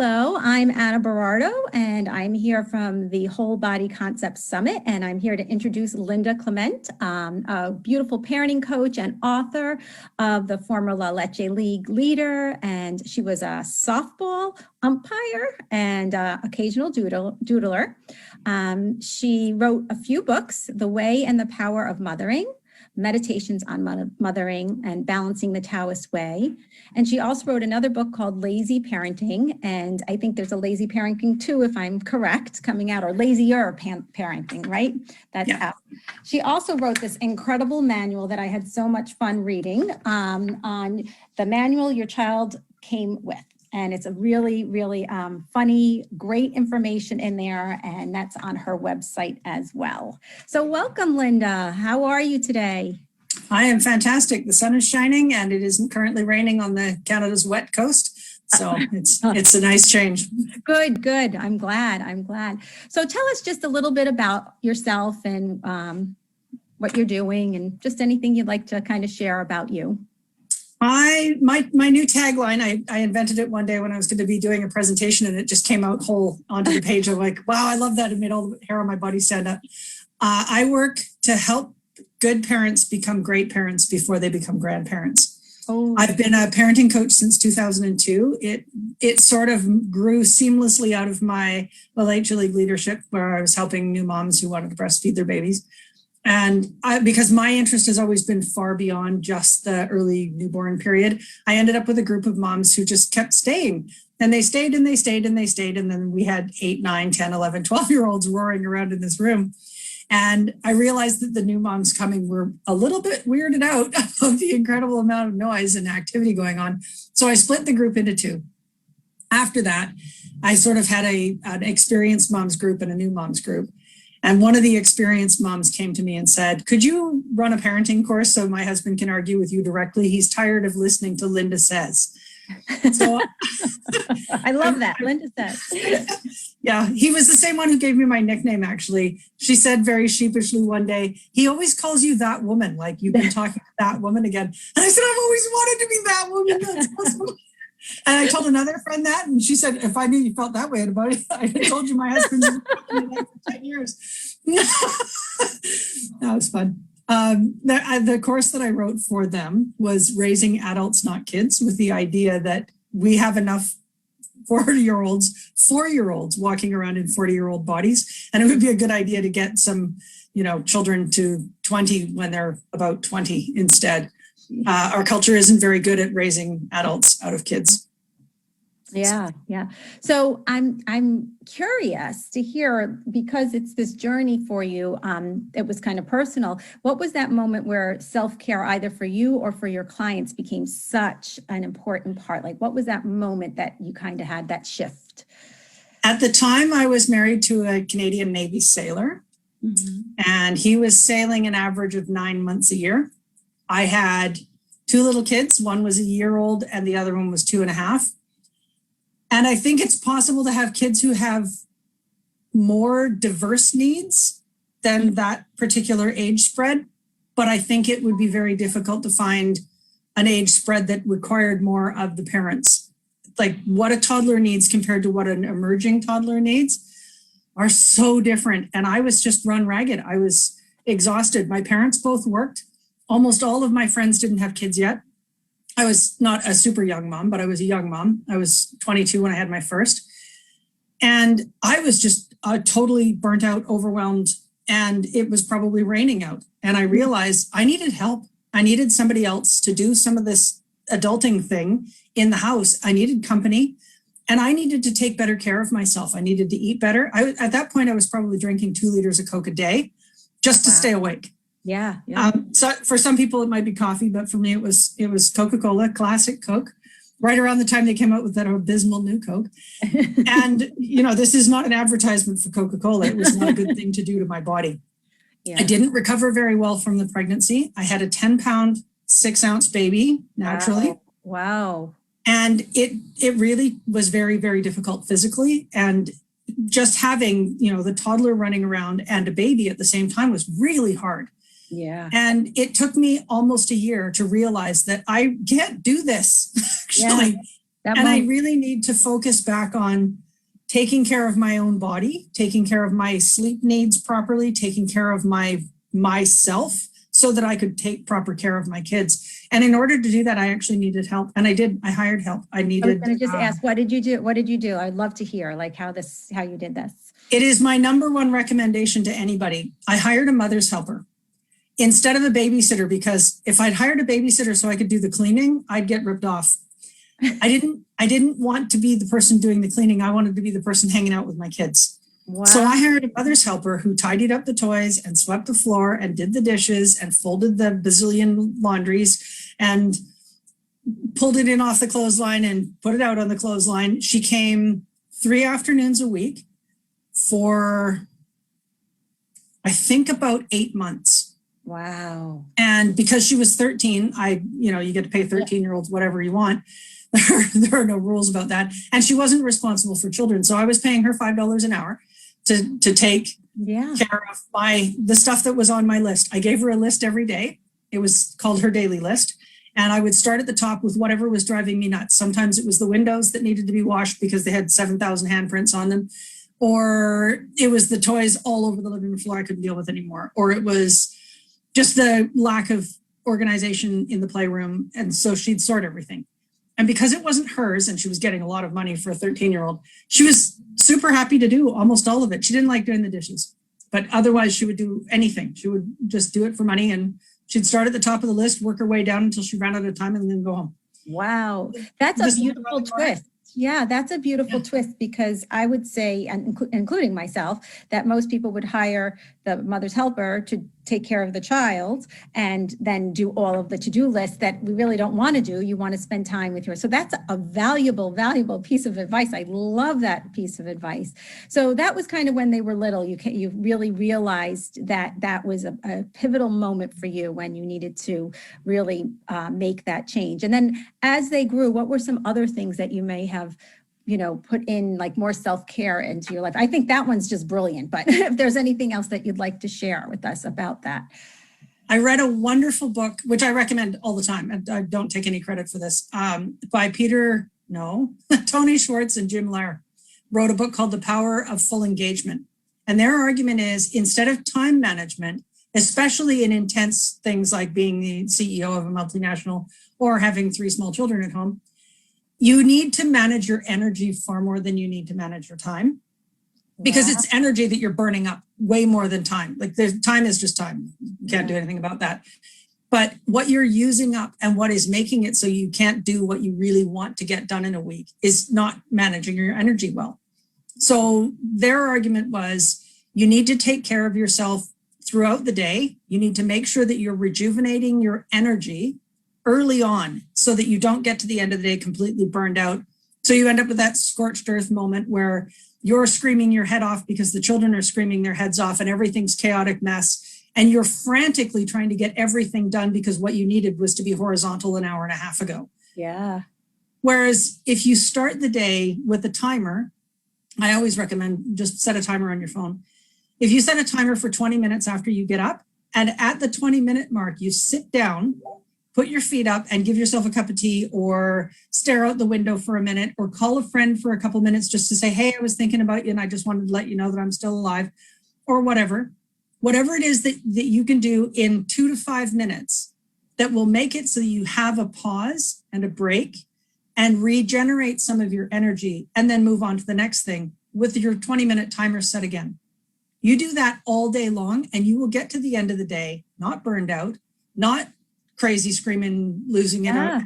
Hello, I'm Anna Berardo, and I'm here from the Whole Body Concept Summit, and I'm here to introduce Linda Clement, a beautiful parenting coach and author of the former La Leche League leader, and she was a softball umpire and occasional doodler. She wrote a few books, The Way and the Power of Mothering, Meditations on Mothering and Balancing the Taoist Way. And she also wrote another book called Lazy Parenting. And I think there's a Lazy Parenting too, if I'm correct, coming out, or Lazier Parenting, right? That's out. She also wrote this incredible manual that I had so much fun reading on the manual your child came with. And it's a really, really funny, great information in there. And that's on her website as well. So welcome, Linda. How are you today? I am fantastic. The sun is shining and it isn't currently raining on the Canada's wet coast. So it's a nice change. Good. I'm glad. So tell us just a little bit about yourself and what you're doing and just anything you'd like to kind of share about you. My new tagline, I invented it one day when I was going to be doing a presentation and it just came out whole onto the page. I'm like, wow, I love that. It made all the hair on my body stand up. I work to help good parents become great parents before they become grandparents. Oh. I've been a parenting coach since 2002. It sort of grew seamlessly out of my La Leche League leadership, where I was helping new moms who wanted to breastfeed their babies. And because my interest has always been far beyond just the early newborn period, I ended up with a group of moms who just kept staying. And they stayed and they stayed and they stayed. And then we had 8, 9, 10, 11, 12-year-olds roaring around in this room. And I realized that the new moms coming were a little bit weirded out of the incredible amount of noise and activity going on. So I split the group into two. After that, I sort of had an experienced moms group and a new moms group. And one of the experienced moms came to me and said, could you run a parenting course so my husband can argue with you directly? He's tired of listening to Linda Says. So I love that. Linda Says. Yeah, he was the same one who gave me my nickname, actually. She said very sheepishly one day, he always calls you that woman, like you've been talking to that woman again. And I said, I've always wanted to be that woman. That's awesome. And I told another friend that, and she said, if I knew you felt that way about it, I had told you my husband's been talking to that for 10 years. That was fun. The course that I wrote for them was Raising Adults, Not Kids, with the idea that we have enough 4-year-olds walking around in 40-year-old bodies. And it would be a good idea to get some, children to 20 when they're about 20 instead. Our culture isn't very good at raising adults out of kids. Yeah. So I'm curious to hear, because it's this journey for you. It was kind of personal. What was that moment where self-care, either for you or for your clients, became such an important part? Like, what was that moment that you kind of had that shift? At the time, I was married to a Canadian Navy sailor, and he was sailing an average of 9 months a year. I had 2 little kids. One was a year old and the other one was 2.5. And I think it's possible to have kids who have more diverse needs than that particular age spread. But I think it would be very difficult to find an age spread that required more of the parents. Like what a toddler needs compared to what an emerging toddler needs are so different. And I was just run ragged. I was exhausted. My parents both worked. Almost all of my friends didn't have kids yet. I was not a super young mom, but I was a young mom. I was 22 when I had my first. And I was just totally burnt out, overwhelmed, and it was probably raining out. And I realized I needed help. I needed somebody else to do some of this adulting thing in the house. I needed company, and I needed to take better care of myself. I needed to eat better. At that point, I was probably drinking 2 liters of Coke a day just to stay awake. Yeah. So for some people it might be coffee, but for me it was Coca-Cola, classic Coke, right around the time they came out with that abysmal new Coke. And this is not an advertisement for Coca-Cola. It was not a good thing to do to my body. Yeah. I didn't recover very well from the pregnancy. I had a 10-pound, 6-ounce baby naturally. Wow. And it really was very, very difficult physically. And just having, the toddler running around and a baby at the same time was really hard. Yeah. And it took me almost a year to realize that I can't do this, actually. That And I moment, really need to focus back on taking care of my own body, taking care of my sleep needs properly, taking care of myself so that I could take proper care of my kids. And in order to do that, I actually needed help. And I hired help. I was going to just ask, what did you do? What did you do? I'd love to hear like how you did this. It is my number one recommendation to anybody. I hired a mother's helper instead of a babysitter, because if I'd hired a babysitter so I could do the cleaning, I'd get ripped off. I didn't want to be the person doing the cleaning. I wanted to be the person hanging out with my kids. Wow. So I hired a mother's helper who tidied up the toys and swept the floor and did the dishes and folded the bazillion laundries and pulled it in off the clothesline and put it out on the clothesline. She came 3 afternoons a week for, I think, about 8 months. Wow. And because she was 13, you get to pay 13-year-olds whatever you want. There are no rules about that. And she wasn't responsible for children. So I was paying her $5 an hour to take care of the stuff that was on my list. I gave her a list every day. It was called her daily list. And I would start at the top with whatever was driving me nuts. Sometimes it was the windows that needed to be washed because they had 7,000 handprints on them. Or it was the toys all over the living room floor I couldn't deal with anymore. Or it was just the lack of organization in the playroom. And so she'd sort everything. And because it wasn't hers and she was getting a lot of money for a 13-year-old, she was super happy to do almost all of it. She didn't like doing the dishes, but otherwise she would do anything. She would just do it for money, and she'd start at the top of the list, work her way down until she ran out of time, and then go home. Wow. That's a beautiful twist. Yeah, that's a beautiful twist, because I would say, and including myself, that most people would hire the mother's helper to take care of the child and then do all of the to-do list that we really don't want to do. You want to spend time with your, so that's a valuable piece of advice. I love that piece of advice. So that was kind of when they were little, you really realized that was a pivotal moment for you when you needed to really make that change. And then as they grew, what were some other things that you may have put in, like more self-care into your life? I think that one's just brilliant, but if there's anything else that you'd like to share with us about that. I read a wonderful book, which I recommend all the time, and I don't take any credit for this, by Tony Schwartz and Jim Loehr wrote a book called The Power of Full Engagement. And their argument is, instead of time management, especially in intense things like being the CEO of a multinational or having 3 small children at home, you need to manage your energy far more than you need to manage your time, because it's energy that you're burning up way more than time. Like, the time is just time. You can't do anything about that. But what you're using up and what is making it so you can't do what you really want to get done in a week is not managing your energy well. So their argument was, you need to take care of yourself throughout the day. You need to make sure that you're rejuvenating your energy early on so that you don't get to the end of the day completely burned out. So you end up with that scorched earth moment where you're screaming your head off because the children are screaming their heads off and everything's chaotic mess. And you're frantically trying to get everything done because what you needed was to be horizontal an hour and a half ago. Yeah. Whereas if you start the day with a timer, I always recommend just set a timer on your phone. If you set a timer for 20 minutes after you get up, and at the 20-minute mark, you sit down, put your feet up and give yourself a cup of tea, or stare out the window for a minute, or call a friend for a couple minutes just to say, hey, I was thinking about you and I just wanted to let you know that I'm still alive, or whatever it is that you can do in 2 to 5 minutes that will make it so you have a pause and a break and regenerate some of your energy, and then move on to the next thing with your 20-minute timer set again. You do that all day long and you will get to the end of the day, not burned out, not crazy screaming, losing it out,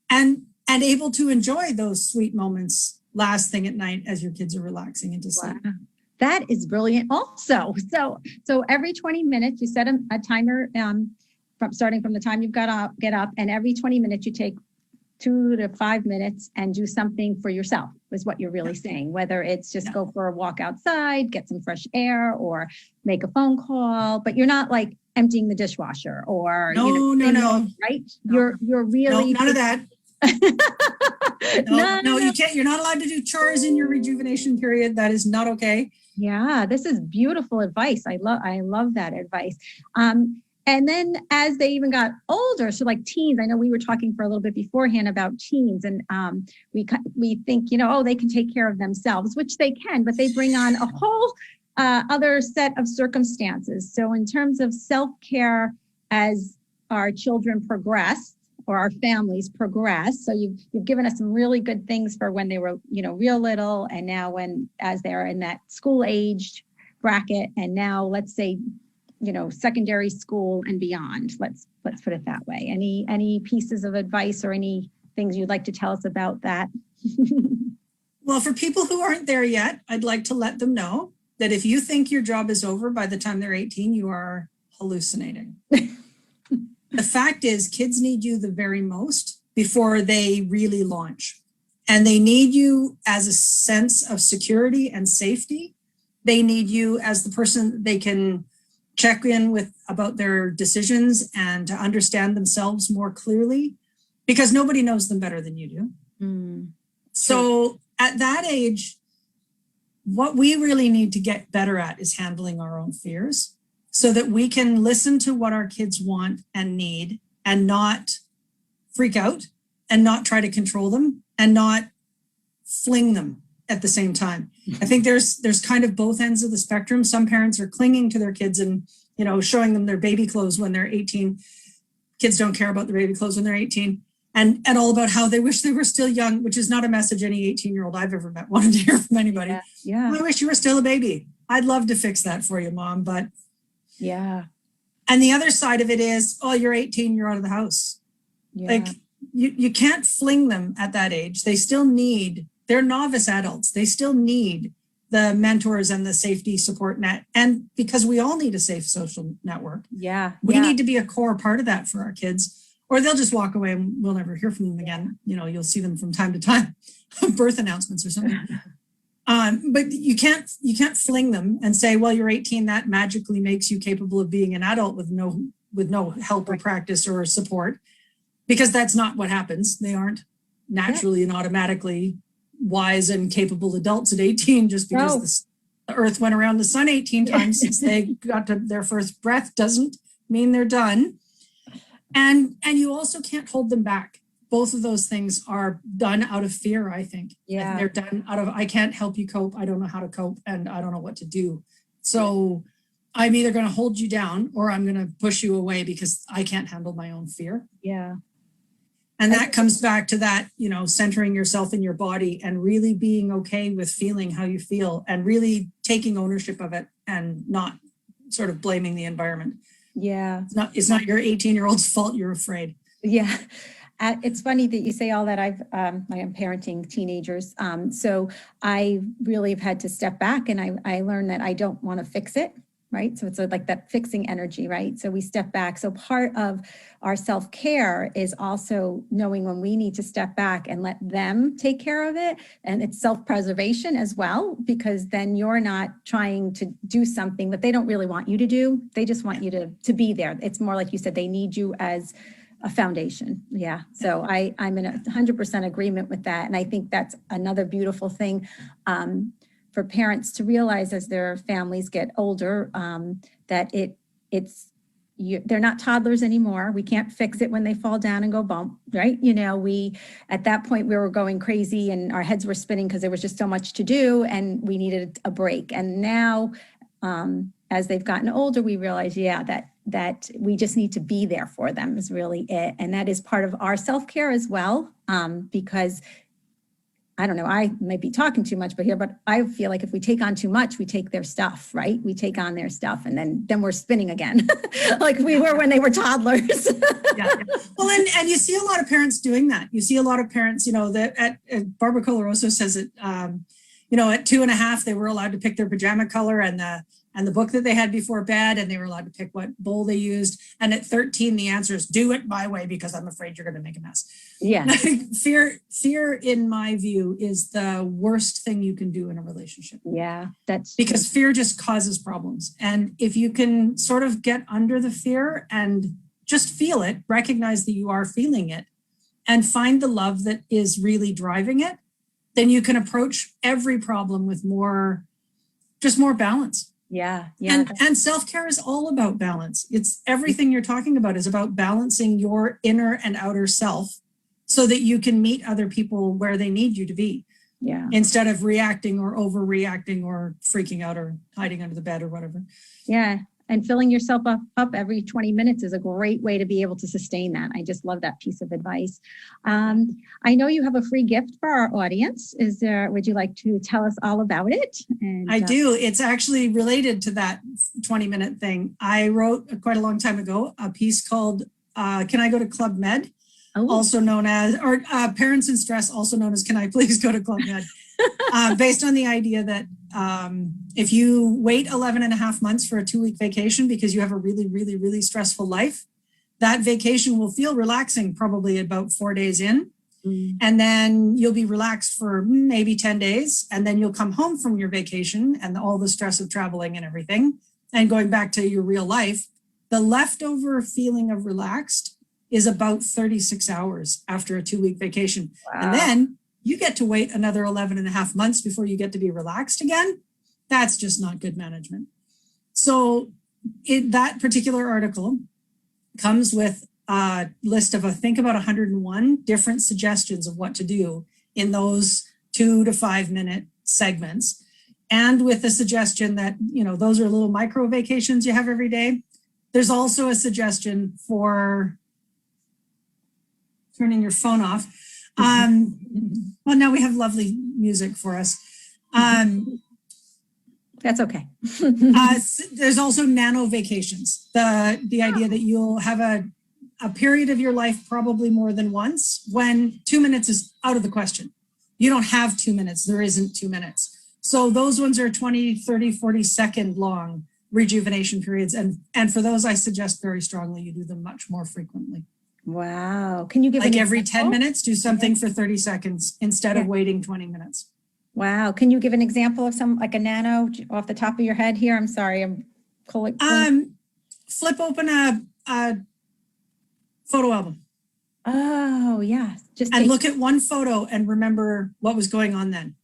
and able to enjoy those sweet moments last thing at night as your kids are relaxing into sleep. Wow. That is brilliant also. So every 20 minutes you set a timer from starting from the time you've get up, and every 20 minutes you take 2 to 5 minutes and do something for yourself, is what you're really saying. Whether it's just go for a walk outside, get some fresh air, or make a phone call, but you're not like emptying the dishwasher or no, right? No. You're really none of that. No, you can't. You're not allowed to do chores in your rejuvenation period. That is not okay. Yeah, this is beautiful advice. I love that advice. And then as they even got older, so like teens, I know we were talking for a little bit beforehand about teens, and we think, oh, they can take care of themselves, which they can, but they bring on a whole other set of circumstances. So in terms of self-care as our children progress, or our families progress. So you've given us some really good things for when they were, real little, and now as they're in that school aged bracket, and now let's say, secondary school and beyond. Let's put it that way. Any pieces of advice or any things you'd like to tell us about that? Well, for people who aren't there yet, I'd like to let them know that if you think your job is over by the time they're 18, you are hallucinating. The fact is, kids need you the very most before they really launch. And they need you as a sense of security and safety. They need you as the person they can check in with about their decisions and to understand themselves more clearly, because nobody knows them better than you do. So at that age, what we really need to get better at is handling our own fears, so that we can listen to what our kids want and need and not freak out and not try to control them and not fling them at the same time. I think there's kind of both ends of the spectrum. Some parents are clinging to their kids and, showing them their baby clothes when they're 18. Kids don't care about their baby clothes when they're 18. And all about how they wish they were still young, which is not a message any 18-year-old I've ever met wanted to hear from anybody. Yeah. I wish you were still a baby. I'd love to fix that for you, Mom, but yeah. And the other side of it is, oh, you're 18, you're out of the house. Yeah. Like you can't fling them at that age. They're novice adults. They still need the mentors and the safety support net. And because we all need a safe social network. Yeah. We need to be a core part of that for our kids, or they'll just walk away and we'll never hear from them again. You'll see them from time to time, birth announcements or something. But you can't fling them and say, well, you're 18, that magically makes you capable of being an adult with no help or practice or support, because that's not what happens. They aren't naturally and automatically wise and capable adults at 18 just because the earth went around the sun 18 times since they got to their first breath doesn't mean they're done. And you also can't hold them back. Both of those things are done out of fear, I think. Yeah. They're done out of, I can't help you cope. I don't know how to cope and I don't know what to do. So I'm either going to hold you down or I'm going to push you away because I can't handle my own fear. Yeah. And that comes back to that, centering yourself in your body and really being okay with feeling how you feel and really taking ownership of it and not sort of blaming the environment. Yeah. It's not your 18-year-old's fault you're afraid. Yeah. It's funny that you say all that. I am parenting teenagers. So I really have had to step back and I learned that I don't want to fix it. Right. So it's like that fixing energy. Right. So we step back. So part of our self-care is also knowing when we need to step back and let them take care of it. And it's self-preservation as well, because then you're not trying to do something that they don't really want you to do. They just want you to be there. It's more like you said, they need you as a foundation. Yeah. So I'm in 100% agreement with that. And I think that's another beautiful thing for parents to realize as their families get older, that they're not toddlers anymore. We can't fix it when they fall down and go bump, right? At that point we were going crazy and our heads were spinning because there was just so much to do and we needed a break. And now, as they've gotten older, we realize, that we just need to be there for them is really it. And that is part of our self-care as well, because I don't know, I might be talking too much, but I feel like if we take on too much, we take their stuff, right? We take on their stuff and then we're spinning again, like we were when they were toddlers. Yeah. Well, and you see a lot of parents doing that. You see a lot of parents, that Barbara Coloroso says it, at 2.5, they were allowed to pick their pajama color and the book that they had before bed, and they were allowed to pick what bowl they used. And at 13, the answer is do it my way because I'm afraid you're going to make a mess. Yeah. Fear, in my view, is the worst thing you can do in a relationship. Yeah, that's because fear just causes problems. And if you can sort of get under the fear and just feel it, recognize that you are feeling it, and find the love that is really driving it, then you can approach every problem with more balance. Yeah. Yeah. And self-care is all about balance. It's everything you're talking about is about balancing your inner and outer self so that you can meet other people where they need you to be. Yeah. Instead of reacting or overreacting or freaking out or hiding under the bed or whatever. Yeah. And filling yourself up every 20 minutes is a great way to be able to sustain that. I just love that piece of advice. I know you have a free gift for our audience. Would you like to tell us all about it? And, I do. It's actually related to that 20-minute thing. I wrote quite a long time ago a piece called Can I Go to Club Med? Also known as, or Parents in Stress, also known as Can I Please Go to Club Med? Based on the idea that if you wait 11 and a half months for a 2-week vacation because you have a really, really, really stressful life, that vacation will feel relaxing probably about 4 days in. And then you'll be relaxed for maybe 10 days. And then you'll come home from your vacation and all the stress of traveling and everything and going back to your real life. The leftover feeling of relaxed is about 36 hours after a 2-week vacation. Wow. And then you get to wait another 11 and a half months before you get to be relaxed again. That's just not good management. So that particular article comes with a list of, I think, about 101 different suggestions of what to do in those 2 to 5 minute segments. And with the suggestion that, those are little micro vacations you have every day. There's also a suggestion for turning your phone off. Well, now we have lovely music for us. That's okay. There's also nano vacations. The idea that you'll have a period of your life, probably more than once, when 2 minutes is out of the question. You don't have 2 minutes. There isn't 2 minutes. So those ones are 20, 30, 40 second long rejuvenation periods. And for those, I suggest very strongly you do them much more frequently. Wow. Can you give like every 10 minutes, do something for 30 seconds instead of waiting 20 minutes. Wow. Can you give an example of like a nano off the top of your head here? I'm sorry. I'm flip open a photo album. Oh, yeah. And look at one photo and remember what was going on then.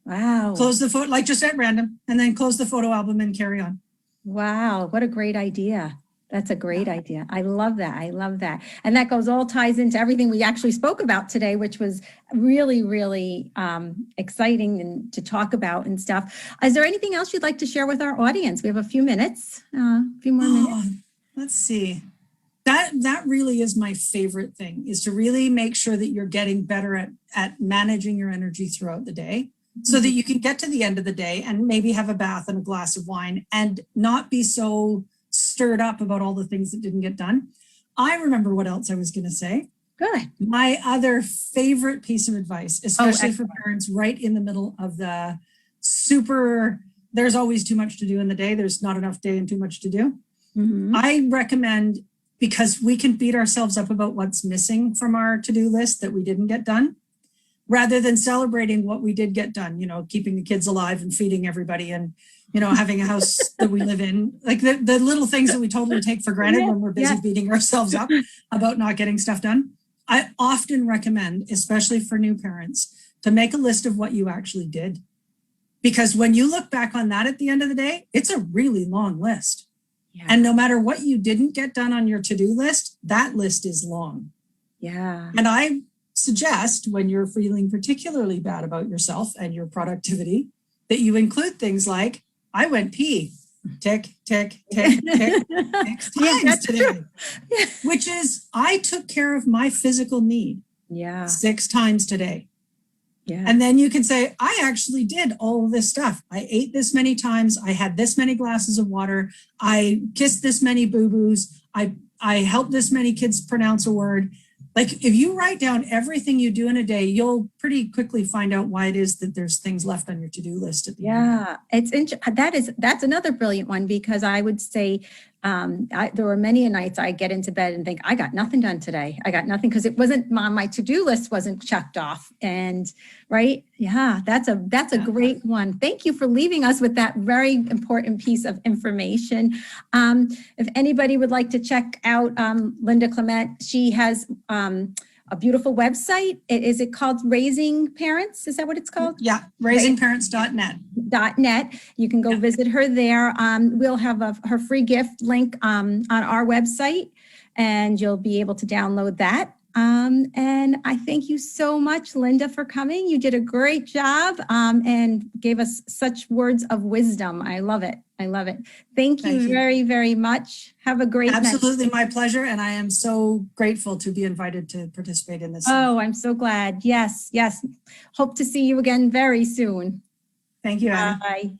Wow. Close the photo, like just at random, and then close the photo album and carry on. Wow. What a great idea. That's a great idea. I love that. I love that. And that ties into everything we actually spoke about today, which was really, really exciting and to talk about and stuff. Is there anything else you'd like to share with our audience? We have a few minutes, a few more minutes. Let's see. That really is my favorite thing, is to really make sure that you're getting better at managing your energy throughout the day so that you can get to the end of the day and maybe have a bath and a glass of wine and not be so stirred up about all the things that didn't get done. I remember what else I was going to say. Good. My other favorite piece of advice, especially for parents right in the middle of the there's always too much to do in the day. There's not enough day and too much to do. I recommend, because we can beat ourselves up about what's missing from our to-do list that we didn't get done, rather than celebrating what we did get done, keeping the kids alive and feeding everybody and, having a house that we live in, like the little things that we totally take for granted when we're busy beating ourselves up about not getting stuff done. I often recommend, especially for new parents, to make a list of what you actually did. Because when you look back on that at the end of the day, it's a really long list. Yeah. And no matter what you didn't get done on your to-do list, that list is long. Yeah. And I suggest, when you're feeling particularly bad about yourself and your productivity, that you include things like, I went pee, tick, tick, tick, tick, 6 times today, which is, I took care of my physical need 6 times today. Yeah. And then you can say, I actually did all of this stuff. I ate this many times. I had this many glasses of water. I kissed this many boo-boos. I helped this many kids pronounce a word. Like, if you write down everything you do in a day, you'll pretty quickly find out why it is that there's things left on your to-do list at the end. That's another brilliant one, because I would say there were many nights I get into bed and think, I got nothing done today. I got nothing, because it wasn't my to-do list wasn't checked off. And right. Yeah, that's a great one. Thank you for leaving us with that very important piece of information. If anybody would like to check out Linda Clement, she has a beautiful website. Is it called Raising Parents? Is that what it's called? Yeah, raisingparents.net. .net. You can go visit her there. We'll have her free gift link on our website, and you'll be able to download that. And I thank you so much, Linda, for coming. You did a great job and gave us such words of wisdom. I love it. I love it. Thank you very, very much. Have a great night. Absolutely my pleasure. And I am so grateful to be invited to participate in this. Oh, I'm so glad. Yes, yes. Hope to see you again very soon. Thank you, Anna. Bye.